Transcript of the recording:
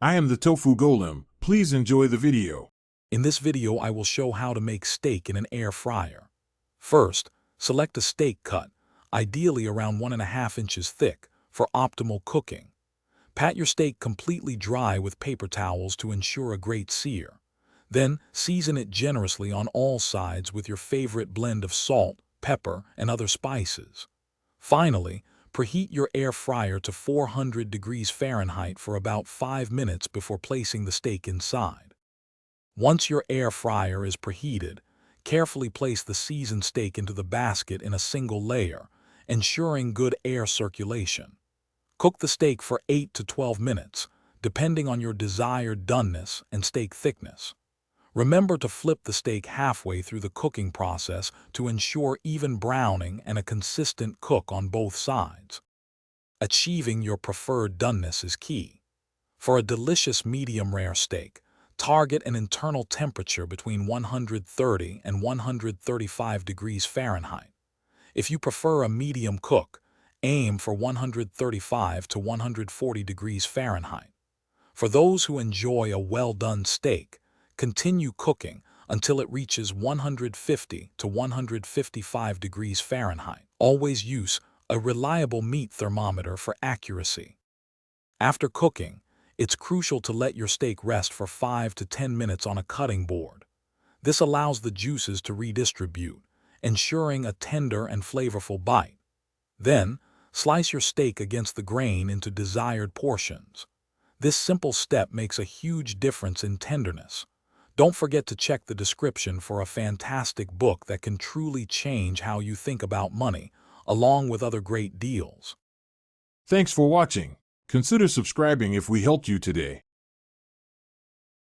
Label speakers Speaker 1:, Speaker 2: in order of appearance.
Speaker 1: I am the Tofu Golem. Please enjoy the video.
Speaker 2: In this video, I will show how to make steak in an air fryer. First, select a steak cut, ideally around 1.5 inches thick, for optimal cooking. Pat your steak completely dry with paper towels to ensure a great sear. Then, season it generously on all sides with your favorite blend of salt, pepper, and other spices. Finally, preheat your air fryer to 400 degrees Fahrenheit for about 5 minutes before placing the steak inside. Once your air fryer is preheated, carefully place the seasoned steak into the basket in a single layer, ensuring good air circulation. Cook the steak for 8 to 12 minutes, depending on your desired doneness and steak thickness. Remember to flip the steak halfway through the cooking process to ensure even browning and a consistent cook on both sides. Achieving your preferred doneness is key. For a delicious medium-rare steak, target an internal temperature between 130 and 135 degrees Fahrenheit. If you prefer a medium cook, aim for 135 to 140 degrees Fahrenheit. For those who enjoy a well-done steak, continue cooking until it reaches 150 to 155 degrees Fahrenheit. Always use a reliable meat thermometer for accuracy. After cooking, it's crucial to let your steak rest for 5 to 10 minutes on a cutting board. This allows the juices to redistribute, ensuring a tender and flavorful bite. Then, slice your steak against the grain into desired portions. This simple step makes a huge difference in tenderness. Don't forget to check the description for a fantastic book that can truly change how you think about money, along with other great deals.
Speaker 1: Thanks for watching. Consider subscribing if we helped you today.